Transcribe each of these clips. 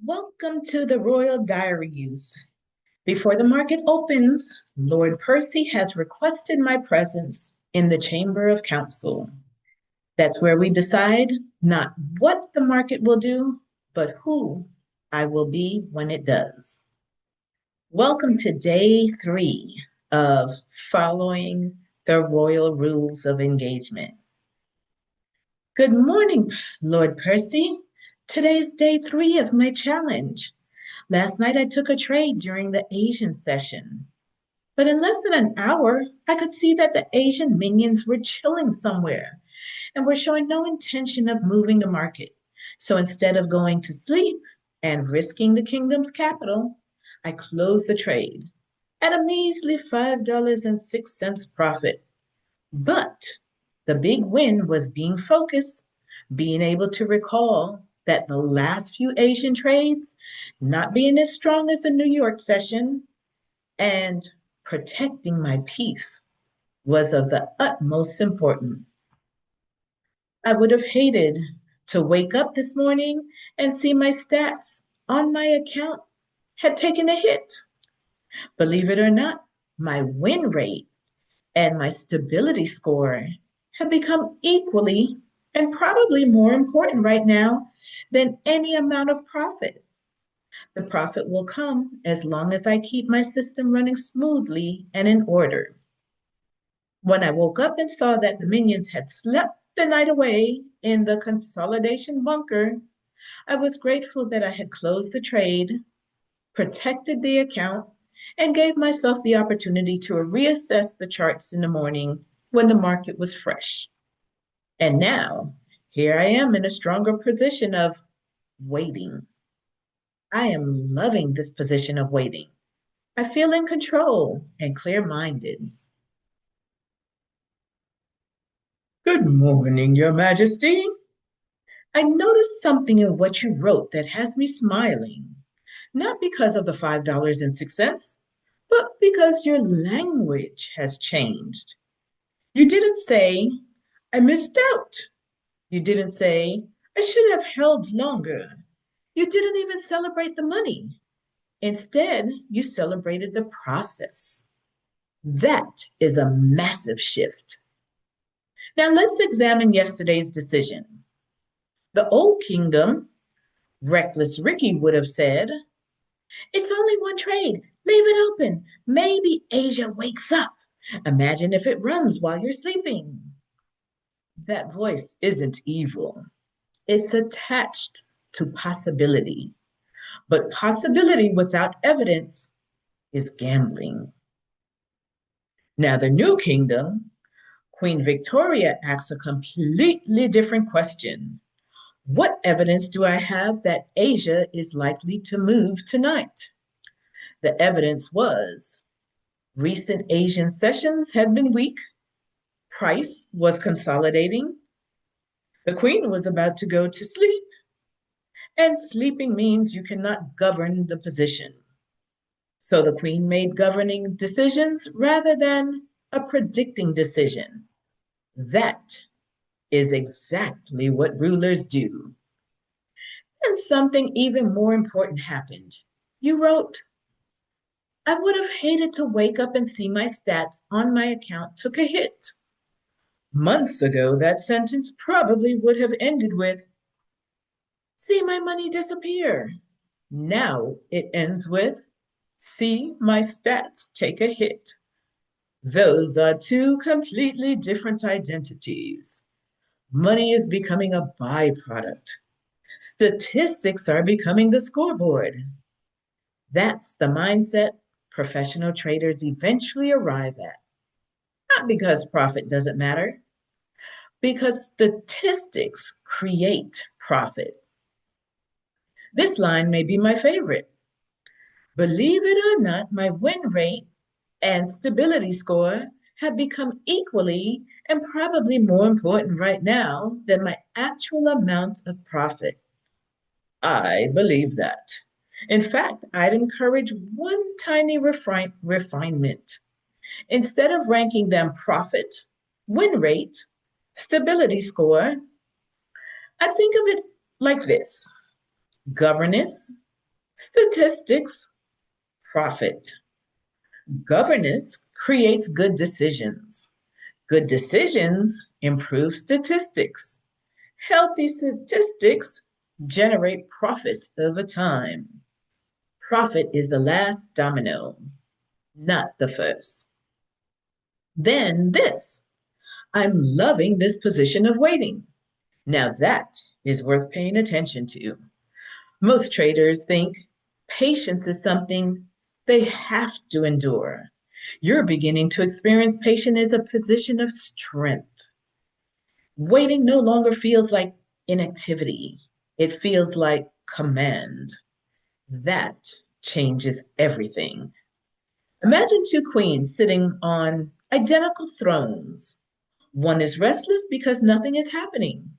Welcome to the Royal Diaries. Before the market opens, Lord Percy has requested my presence in the Chamber of Council. That's where we decide not what the market will do, but who I will be when it does. Welcome to day 3 of following the royal rules of engagement. Good morning, Lord Percy. Today's day 3 of my challenge. Last night I took a trade during the Asian session, but in less than an hour, I could see that the Asian minions were chilling somewhere and were showing no intention of moving the market. So instead of going to sleep and risking the kingdom's capital, I closed the trade at a measly $5.06 profit. But the big win was being focused, being able to recall that the last few Asian trades not being as strong as the New York session and protecting my peace was of the utmost importance. I would have hated to wake up this morning and see my stats on my account had taken a hit. Believe it or not, my win rate and my stability score have become equally and probably more important right now than any amount of profit. The profit will come as long as I keep my system running smoothly and in order. When I woke up and saw that the minions had slept the night away in the consolidation bunker, I was grateful that I had closed the trade, protected the account, and gave myself the opportunity to reassess the charts in the morning when the market was fresh. And now, here I am in a stronger position of waiting. I am loving this position of waiting. I feel in control and clear minded. Good morning, Your Majesty. I noticed something in what you wrote that has me smiling, not because of the $5.06, but because your language has changed. You didn't say, I missed out. You didn't say, I should have held longer. You didn't even celebrate the money. Instead, you celebrated the process. That is a massive shift. Now let's examine yesterday's decision. The old kingdom, reckless Ricky would have said, it's only one trade. Leave it open. Maybe Asia wakes up. Imagine if it runs while you're sleeping. That voice isn't evil. It's attached to possibility. But possibility without evidence is gambling. Now, the new kingdom, Queen Victoria asks a completely different question. What evidence do I have that Asia is likely to move tonight? The evidence was recent Asian sessions had been weak, price was consolidating, the queen was about to go to sleep, and sleeping means you cannot govern the position. So the queen made governing decisions rather than a predicting decision. That is exactly what rulers do. And something even more important happened. You wrote, I would have hated to wake up and see my stats on my account took a hit. Months ago, that sentence probably would have ended with, see my money disappear. Now it ends with, see my stats take a hit. Those are two completely different identities. Money is becoming a byproduct. Statistics are becoming the scoreboard. That's the mindset professional traders eventually arrive at. Not because profit doesn't matter, because statistics create profit. This line may be my favorite. Believe it or not, my win rate and stability score have become equally and probably more important right now than my actual amount of profit. I believe that. In fact, I'd encourage one tiny refinement. Instead of ranking them profit, win rate, stability score, I think of it like this: governance, Statistics, profit. Governance creates good decisions. Good decisions improve statistics. Healthy statistics generate profit over time. Profit is the last domino, not the first. Then this. I'm loving this position of waiting. Now that is worth paying attention to. Most traders think patience is something they have to endure. You're beginning to experience patience as a position of strength. Waiting no longer feels like inactivity, it feels like command. That changes everything. Imagine two queens sitting on identical thrones. One is restless because nothing is happening.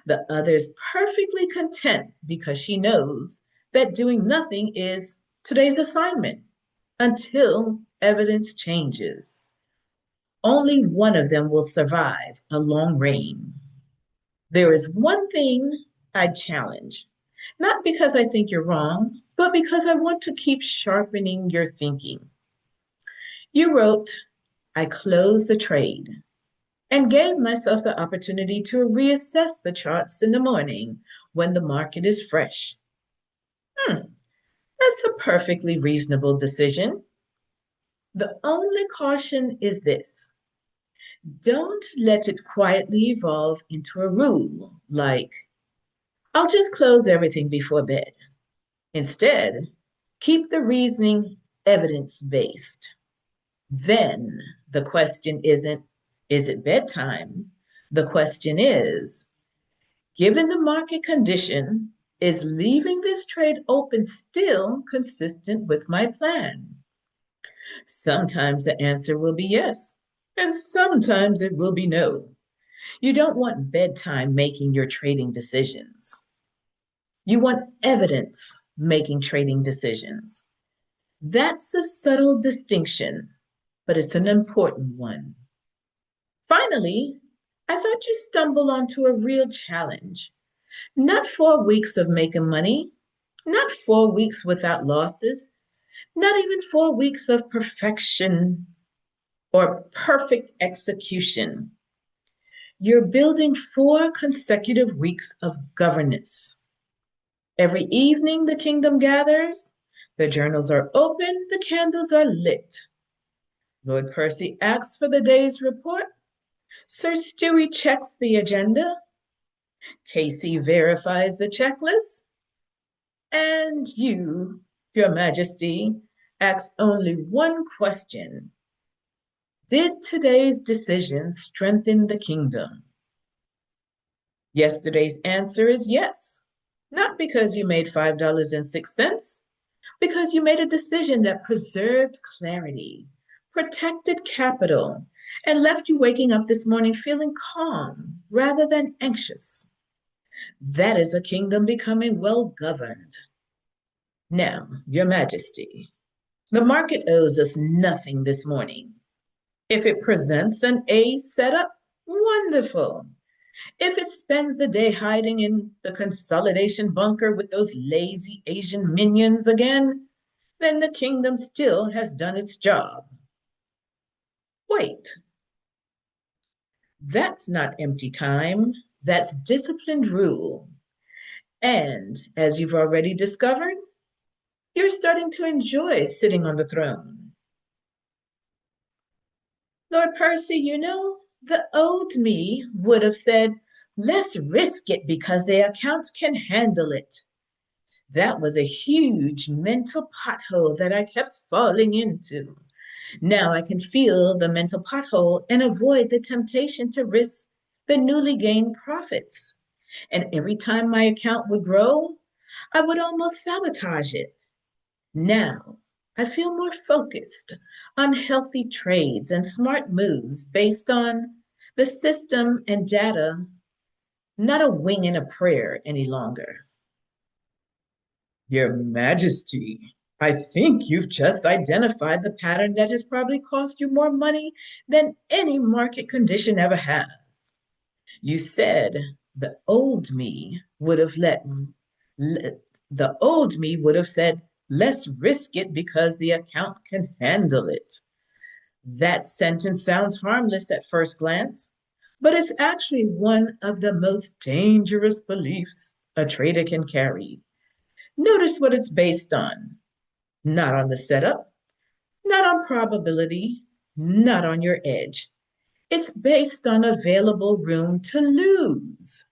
The other is perfectly content because she knows that doing nothing is today's assignment until evidence changes. Only one of them will survive a long reign. There is one thing I challenge, not because I think you're wrong, but because I want to keep sharpening your thinking. You wrote, I closed the trade and gave myself the opportunity to reassess the charts in the morning when the market is fresh. Hmm, that's a perfectly reasonable decision. The only caution is this: don't let it quietly evolve into a rule like, I'll just close everything before bed. Instead, keep the reasoning evidence based. Then the question isn't, is it bedtime? The question is, given the market condition, is leaving this trade open still consistent with my plan? Sometimes the answer will be yes, and sometimes it will be no. You don't want bedtime making your trading decisions. You want evidence making trading decisions. That's a subtle distinction, but it's an important one. Finally, I thought you stumbled onto a real challenge. Not 4 weeks of making money, not 4 weeks without losses, not even 4 weeks of perfection or perfect execution. You're building 4 consecutive weeks of governance. Every evening the kingdom gathers, the journals are open, the candles are lit. Lord Percy asks for the day's report. Sir Stewie checks the agenda. Casey verifies the checklist. And you, Your Majesty, ask only one question. Did today's decision strengthen the kingdom? Yesterday's answer is yes. Not because you made $5.06, because you made a decision that preserved clarity, protected capital, and left you waking up this morning feeling calm rather than anxious. That is a kingdom becoming well governed. Now, Your Majesty, the market owes us nothing this morning. If it presents an A setup, wonderful. If it spends the day hiding in the consolidation bunker with those lazy Asian minions again, then the kingdom still has done its job. Wait, that's not empty time. That's disciplined rule. And as you've already discovered, you're starting to enjoy sitting on the throne. Lord Percy, the old me would have said, let's risk it because the accounts can handle it. That was a huge mental pothole that I kept falling into. Now I can feel the mental pothole and avoid the temptation to risk the newly gained profits. And every time my account would grow, I would almost sabotage it. Now I feel more focused on healthy trades and smart moves based on the system and data, not a wing and a prayer any longer. Your Majesty, I think you've just identified the pattern that has probably cost you more money than any market condition ever has. You said the old me would have The old me would have said, let's risk it because the account can handle it. That sentence sounds harmless at first glance, but it's actually one of the most dangerous beliefs a trader can carry. Notice what it's based on. Not on the setup, not on probability, not on your edge. It's based on available room to lose.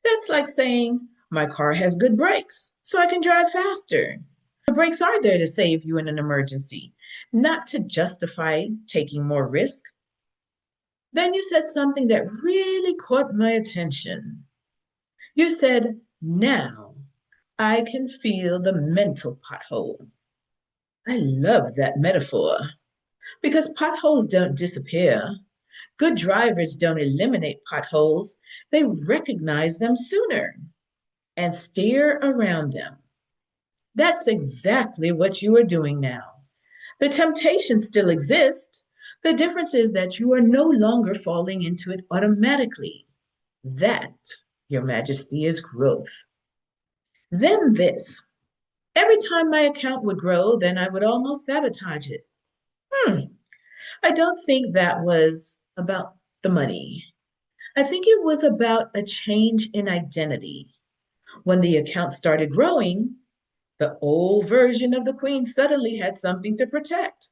That's like saying, my car has good brakes, so I can drive faster. The brakes are there to save you in an emergency, not to justify taking more risk. Then you said something that really caught my attention. You said, now I can feel the mental pothole. I love that metaphor because potholes don't disappear. Good drivers don't eliminate potholes, they recognize them sooner and steer around them. That's exactly what you are doing now. The temptation still exists. The difference is that you are no longer falling into it automatically. That, Your Majesty, is growth. Then this. Every time my account would grow, then I would almost sabotage it. Hmm, I don't think that was about the money. I think it was about a change in identity. When the account started growing, the old version of the queen suddenly had something to protect.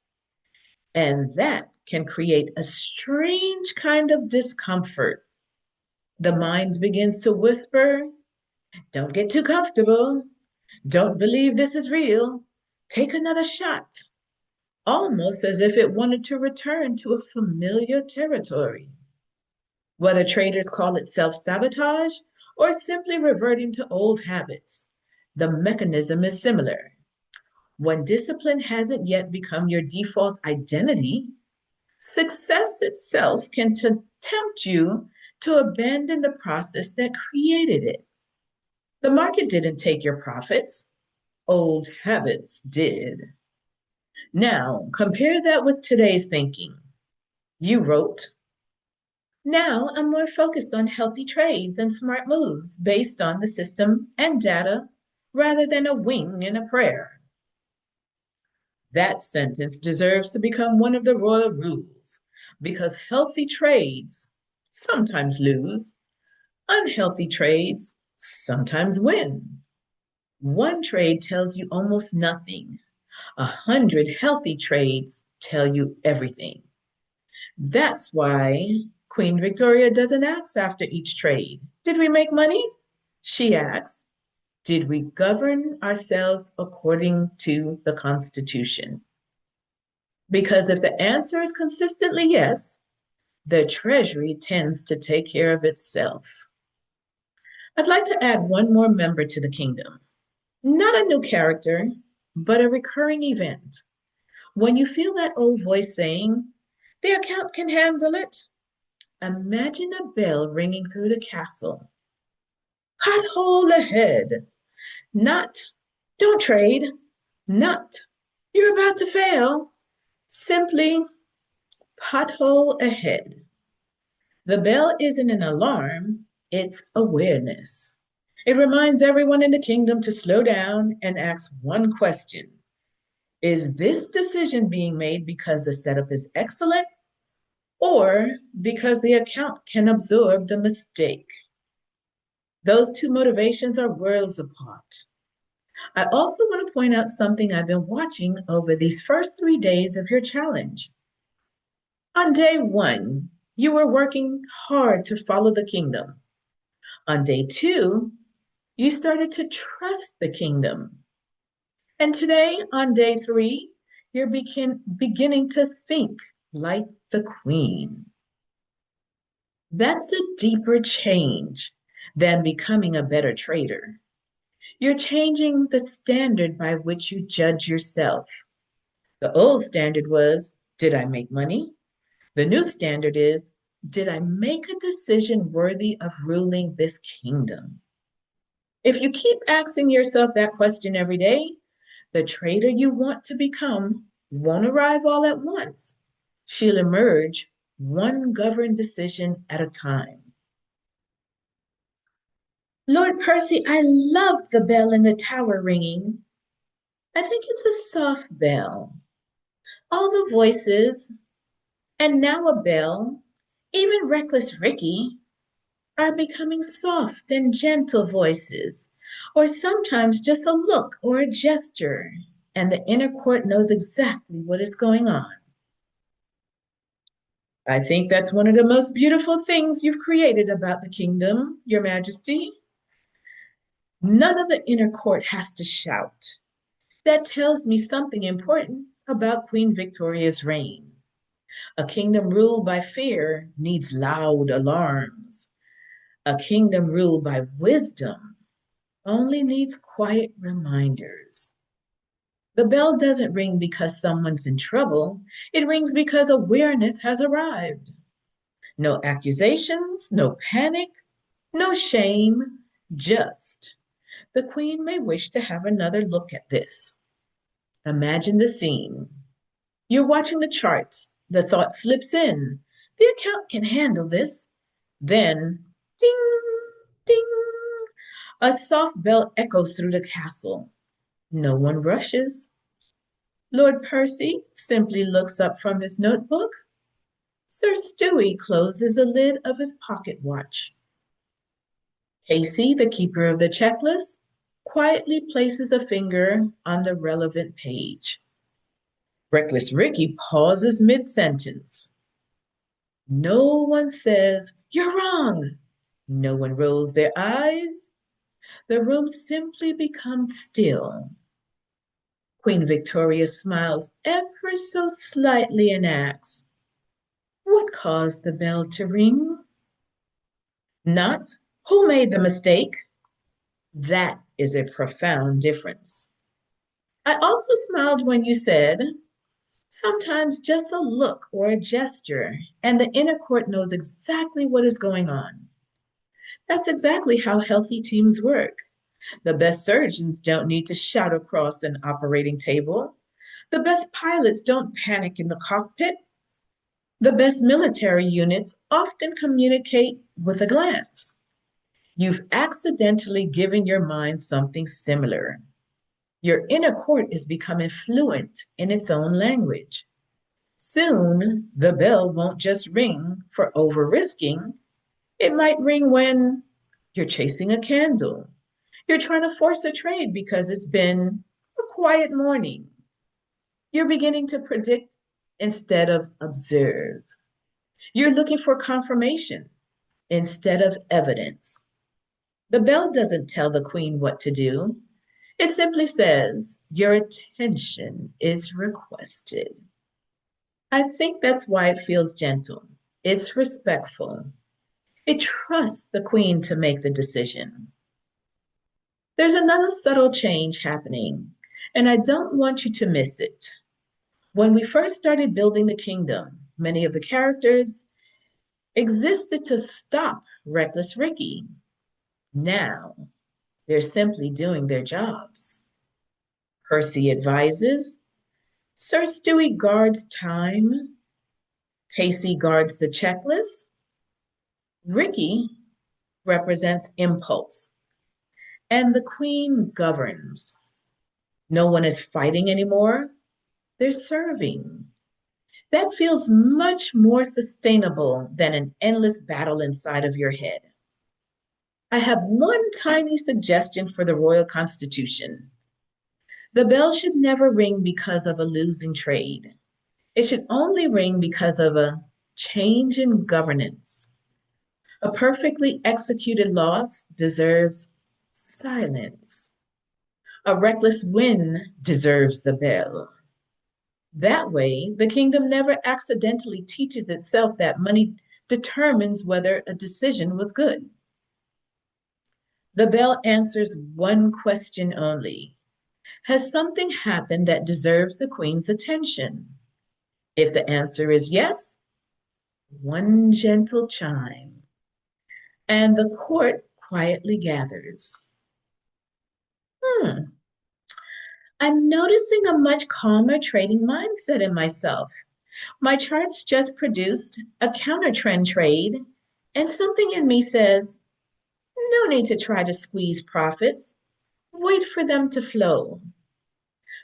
And that can create a strange kind of discomfort. The mind begins to whisper, don't get too comfortable. Don't believe this is real. Take another shot. Almost as if it wanted to return to a familiar territory. Whether traders call it self sabotage or simply reverting to old habits, the mechanism is similar. When discipline hasn't yet become your default identity, success itself can tempt you to abandon the process that created it. The market didn't take your profits, old habits did. Now, compare that with today's thinking. You wrote, now I'm more focused on healthy trades and smart moves based on the system and data rather than a wing and a prayer. That sentence deserves to become one of the royal rules because healthy trades sometimes lose, unhealthy trades sometimes win. One trade tells you almost nothing. 100 healthy trades tell you everything. That's why Queen Victoria doesn't ask after each trade, did we make money? She asks, did we govern ourselves according to the Constitution? Because if the answer is consistently yes, the Treasury tends to take care of itself. I'd like to add one more member to the kingdom. Not a new character, but a recurring event. When you feel that old voice saying, the account can handle it, imagine a bell ringing through the castle. Pothole ahead. Not, don't trade. Not, you're about to fail. Simply, pothole ahead. The bell isn't an alarm, it's awareness. It reminds everyone in the kingdom to slow down and ask one question. Is this decision being made because the setup is excellent or because the account can absorb the mistake? Those two motivations are worlds apart. I also want to point out something I've been watching over these first 3 days of your challenge. On day one, you were working hard to follow the kingdom. On day two, you started to trust the kingdom. And today, on day three, you're beginning to think like the queen. That's a deeper change than becoming a better trader. You're changing the standard by which you judge yourself. The old standard was, did I make money? The new standard is, did I make a decision worthy of ruling this kingdom? If you keep asking yourself that question every day, the trader you want to become won't arrive all at once. She'll emerge one governed decision at a time. Lord Percy, I love the bell in the tower ringing. I think it's a soft bell. All the voices, and now a bell, even reckless Ricky, are becoming soft and gentle voices, or sometimes just a look or a gesture, and the inner court knows exactly what is going on. I think that's one of the most beautiful things you've created about the kingdom, Your Majesty. None of the inner court has to shout. That tells me something important about Queen Victoria's reign. A kingdom ruled by fear needs loud alarms. A kingdom ruled by wisdom only needs quiet reminders. The bell doesn't ring because someone's in trouble, it rings because awareness has arrived. No accusations, no panic, no shame, just the Queen may wish to have another look at this. Imagine the scene. You're watching the charts. The thought slips in. The account can handle this. Then, ding, ding, a soft bell echoes through the castle. No one rushes. Lord Percy simply looks up from his notebook. Sir Stewie closes the lid of his pocket watch. Casey, the keeper of the checklist, quietly places a finger on the relevant page. Reckless Ricky pauses mid sentence. No one says, "You're wrong." No one rolls their eyes. The room simply becomes still. Queen Victoria smiles ever so slightly and asks, "What caused the bell to ring?" Not, "Who made the mistake?" That is a profound difference. I also smiled when you said, sometimes just a look or a gesture, and the inner court knows exactly what is going on. That's exactly how healthy teams work. The best surgeons don't need to shout across an operating table. The best pilots don't panic in the cockpit. The best military units often communicate with a glance. You've accidentally given your mind something similar. Your inner court is becoming fluent in its own language. Soon, the bell won't just ring for over risking. It might ring when you're chasing a candle. You're trying to force a trade because it's been a quiet morning. You're beginning to predict instead of observe. You're looking for confirmation instead of evidence. The bell doesn't tell the queen what to do. It simply says, "Your attention is requested." I think that's why it feels gentle. It's respectful. It trusts the queen to make the decision. There's another subtle change happening, and I don't want you to miss it. When we first started building the kingdom, many of the characters existed to stop reckless Ricky. Now, they're simply doing their jobs. Percy advises, Sir Stewie guards time, Casey guards the checklist, Ricky represents impulse, and the Queen governs. No one is fighting anymore, they're serving. That feels much more sustainable than an endless battle inside of your head. I have one tiny suggestion for the Royal Constitution. The bell should never ring because of a losing trade. It should only ring because of a change in governance. A perfectly executed loss deserves silence. A reckless win deserves the bell. That way, the kingdom never accidentally teaches itself that money determines whether a decision was good. The bell answers one question only. Has something happened that deserves the queen's attention? If the answer is yes, one gentle chime, and the court quietly gathers. Hmm, I'm noticing a much calmer trading mindset in myself. My charts just produced a counter trend trade, and something in me says, No need to try to squeeze profits. Wait for them to flow.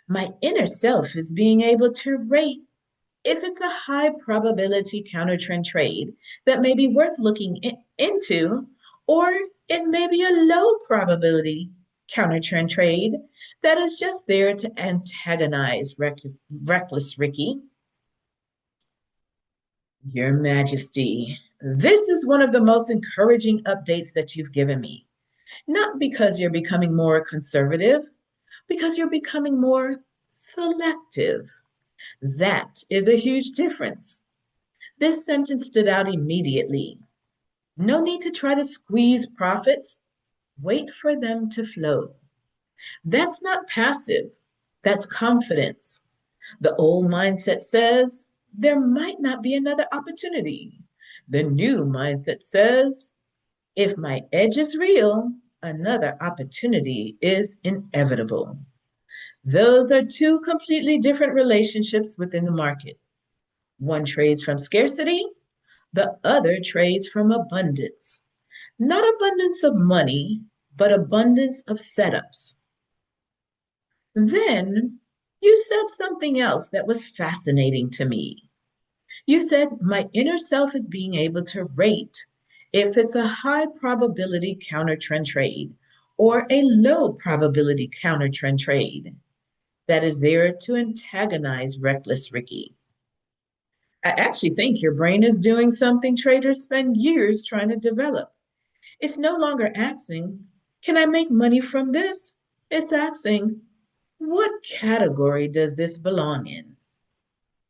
My inner self is being able to rate if it's a high probability counter trend trade that may be worth looking into, or it may be a low probability counter trend trade that is just there to antagonize reckless Ricky. Your Majesty, this is one of the most encouraging updates that you've given me. Not because you're becoming more conservative, because you're becoming more selective. That is a huge difference. This sentence stood out immediately. No need to try to squeeze profits. Wait for them to flow. That's not passive. That's confidence. The old mindset says there might not be another opportunity. The new mindset says if my edge is real, another opportunity is inevitable. Those are two completely different relationships within the market. One trades from scarcity, the other trades from abundance. Not abundance of money, but abundance of setups. Then you said something else that was fascinating to me. You said my inner self is being able to rate if it's a high probability counter trend trade or a low probability counter trend trade that is there to antagonize reckless Ricky. I actually think your brain is doing something traders spend years trying to develop. It's no longer asking, can I make money from this? It's asking, what category does this belong in?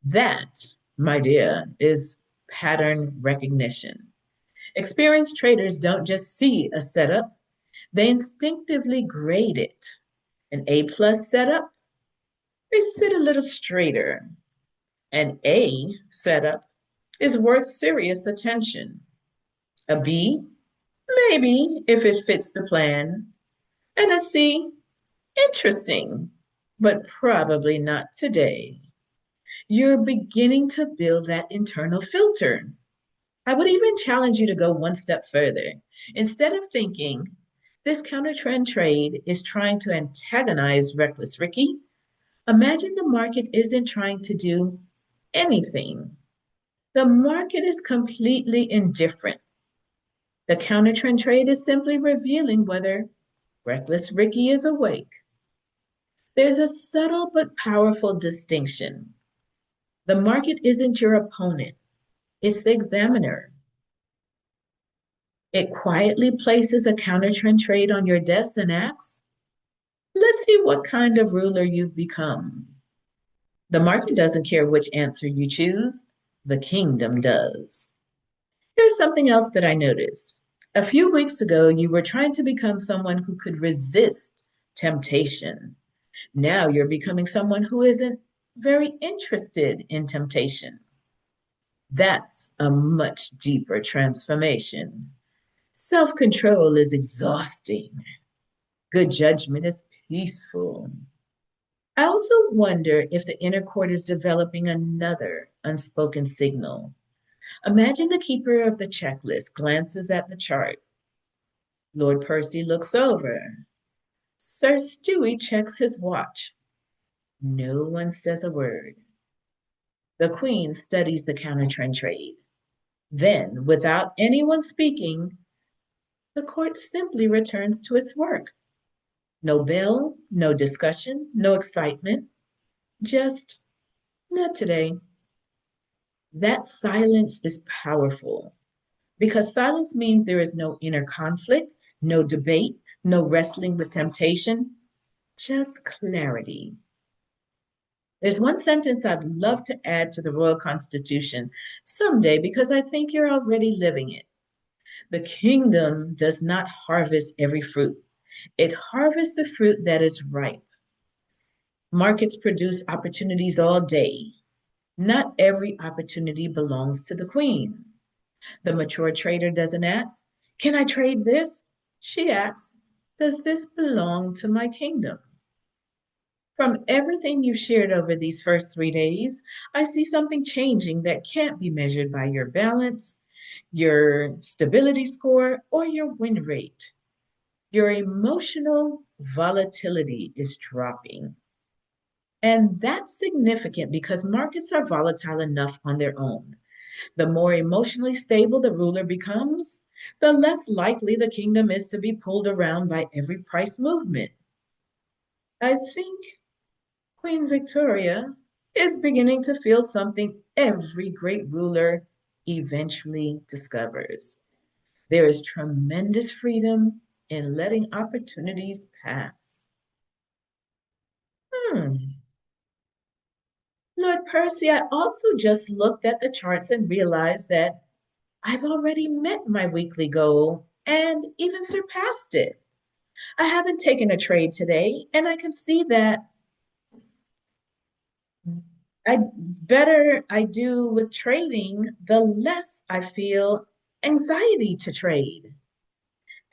That, my dear, is pattern recognition. Experienced traders don't just see a setup, they instinctively grade it. An A plus setup, they sit a little straighter. An A setup is worth serious attention. A B, maybe if it fits the plan. And a C, interesting, but probably not today. You're beginning to build that internal filter. I would even challenge you to go one step further. Instead of thinking, this counter trend trade is trying to antagonize reckless Ricky, imagine the market isn't trying to do anything. The market is completely indifferent. The counter trend trade is simply revealing whether reckless Ricky is awake. There's a subtle but powerful distinction. The market isn't your opponent, it's the examiner. It quietly places a counter trend trade on your desk and asks, let's see what kind of ruler you've become. The market doesn't care which answer you choose, the kingdom does. Here's something else that I noticed. A few weeks ago, you were trying to become someone who could resist temptation. Now you're becoming someone who isn't very interested in temptation. That's a much deeper transformation. Self control is exhausting. Good judgment is peaceful. I also wonder if the inner court is developing another unspoken signal. Imagine the keeper of the checklist glances at the chart. Lord Percy looks over. Sir Stewie checks his watch. No one says a word. The Queen studies the counter trend trade. Then, without anyone speaking, the court simply returns to its work. No bell, no discussion, no excitement, just not today. That silence is powerful because silence means there is no inner conflict, no debate, no wrestling with temptation, just clarity. There's one sentence I'd love to add to the Royal Constitution someday because I think you're already living it. The kingdom does not harvest every fruit, it harvests the fruit that is ripe. Markets produce opportunities all day. Not every opportunity belongs to the queen. The mature trader doesn't ask, can I trade this? She asks, does this belong to my kingdom? From everything you've shared over these first 3 days, I see something changing that can't be measured by your balance. your stability score, or your win rate. Your emotional volatility is dropping. And that's significant because markets are volatile enough on their own. The more emotionally stable the ruler becomes, the less likely the kingdom is to be pulled around by every price movement. I think Queen Victoria is beginning to feel something every great ruler eventually discovers. There is tremendous freedom in letting opportunities pass. Hmm. Lord Percy, I also just looked at the charts and realized that I've already met my weekly goal and even surpassed it. I haven't taken a trade today, and I can see that I better I do with trading, the less I feel anxiety to trade.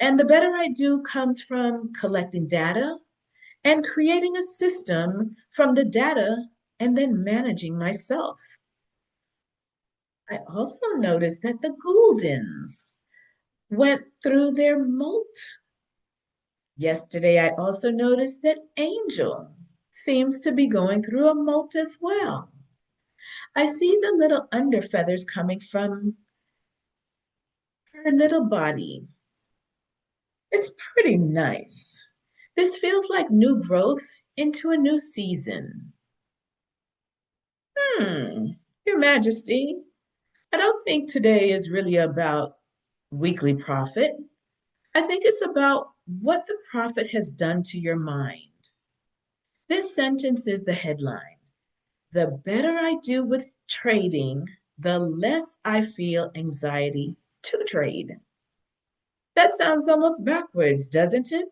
And the better I do comes from collecting data and creating a system from the data and then managing myself. I also noticed that the Gouldens went through their molt. Yesterday, I also noticed that Angel seems to be going through a molt as well. I see the little under feathers coming from her little body. It's pretty nice. This feels like new growth into a new season. Hmm, Your Majesty, I don't think today is really about weekly profit. I think it's about what the prophet has done to your mind. This sentence is the headline. The better I do with trading, the less I feel anxiety to trade. That sounds almost backwards, doesn't it?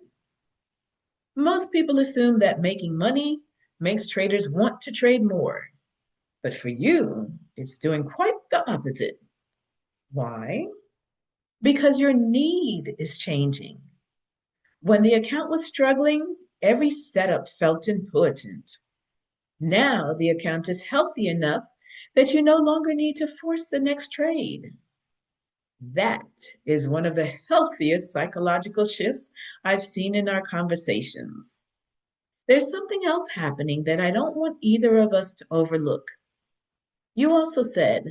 Most people assume that making money makes traders want to trade more. But for you, it's doing quite the opposite. Why? Because your need is changing. When the account was struggling, every setup felt important. Now the account is healthy enough that you no longer need to force the next trade. That is one of the healthiest psychological shifts I've seen in our conversations. There's something else happening that I don't want either of us to overlook. You also said,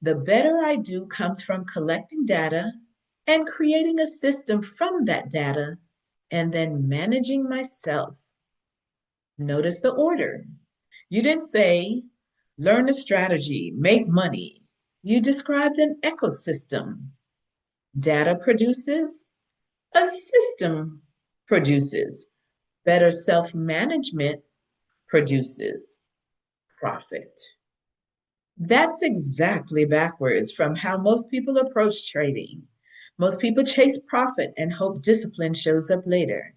the better I do comes from collecting data and creating a system from that data and then managing myself. Notice the order. You didn't say, learn a strategy, make money. You described an ecosystem. Data produces, a system produces. Better self management produces profit. That's exactly backwards from how most people approach trading. Most people chase profit and hope discipline shows up later.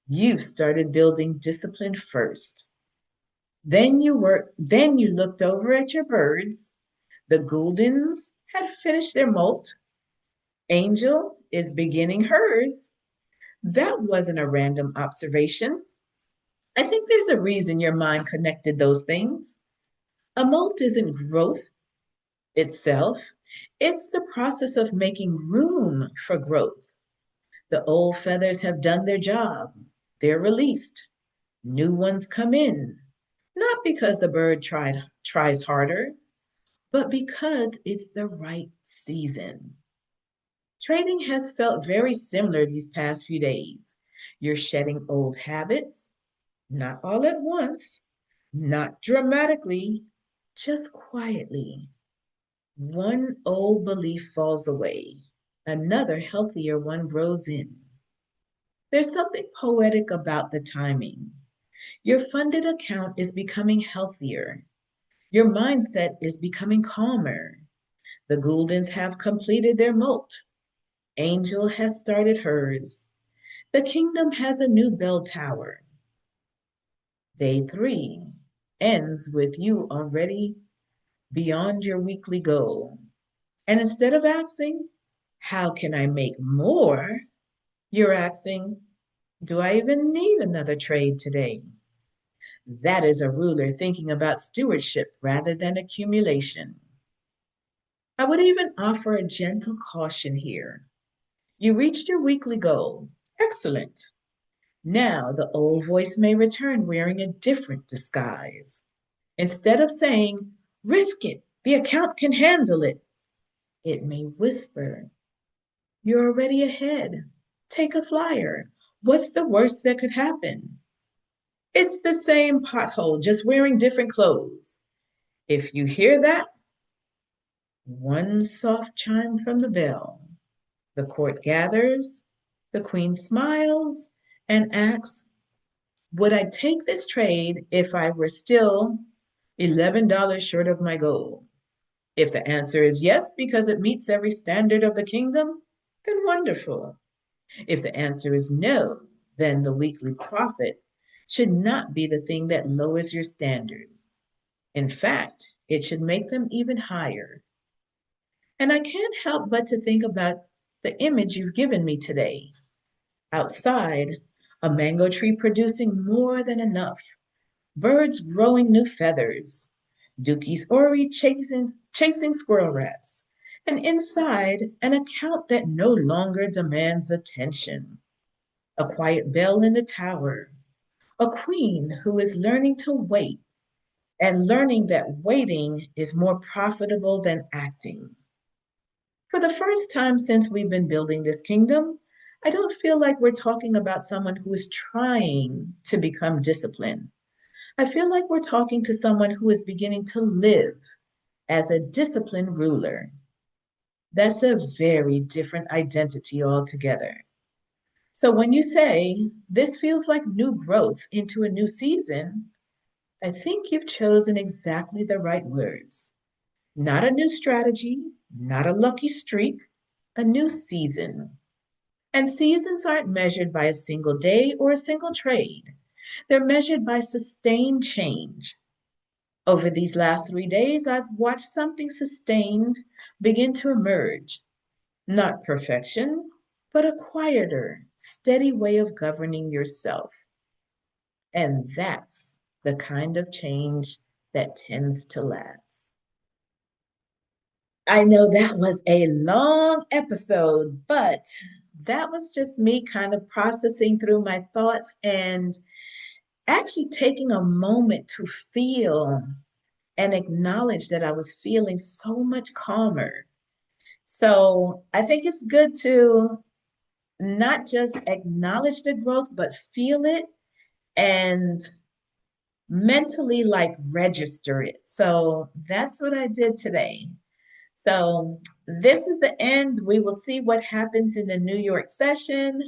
You've started building discipline first. Then you looked over at your birds. The Gouldens had finished their molt. Angel is beginning hers. That wasn't a random observation. I think there's a reason your mind connected those things. A molt isn't growth itself, it's the process of making room for growth. The old feathers have done their job, they're released. New ones come in, not because the bird tries harder, but because it's the right season. Trading has felt very similar these past few days. You're shedding old habits, not all at once, not dramatically, just quietly. One old belief falls away, another healthier one grows in. There's something poetic about the timing. Your funded account is becoming healthier. Your mindset is becoming calmer. The Gouldens have completed their molt. Angel has started hers. The kingdom has a new bell tower. Day 3 ends with you already beyond your weekly goal. And instead of asking, how can I make more? You're asking, do I even need another trade today? That is a ruler thinking about stewardship rather than accumulation. I would even offer a gentle caution here. You reached your weekly goal. Excellent. Now the old voice may return wearing a different disguise. Instead of saying, risk it, the account can handle it, it may whisper, you're already ahead. Take a flyer. What's the worst that could happen? It's the same pothole, just wearing different clothes. If you hear that, one soft chime from the bell. The court gathers, the queen smiles, and asks, would I take this trade if I were still $11 short of my goal? If the answer is yes, because it meets every standard of the kingdom, then wonderful. If the answer is no, then the weekly profit should not be the thing that lowers your standards. In fact, it should make them even higher. And I can't help but to think about the image you've given me today. Outside, a mango tree producing more than enough, birds growing new feathers, Dookie's Ori chasing squirrel rats, and inside, an account that no longer demands attention. A quiet bell in the tower, a queen who is learning to wait and learning that waiting is more profitable than acting. For the first time since we've been building this kingdom, I don't feel like we're talking about someone who is trying to become disciplined. I feel like we're talking to someone who is beginning to live as a disciplined ruler. That's a very different identity altogether. So when you say this feels like new growth into a new season, I think you've chosen exactly the right words. Not a new strategy, not a lucky streak, a new season. And seasons aren't measured by a single day or a single trade. They're measured by sustained change. Over these last 3 days, I've watched something sustained begin to emerge. Not perfection, but a quieter, steady way of governing yourself. And that's the kind of change that tends to last. I know that was a long episode, but that was just me kind of processing through my thoughts and actually taking a moment to feel and acknowledge that I was feeling so much calmer. So I think it's good to not just acknowledge the growth, but feel it and mentally like register it. So that's what I did today. So this is the end. We will see what happens in the New York session.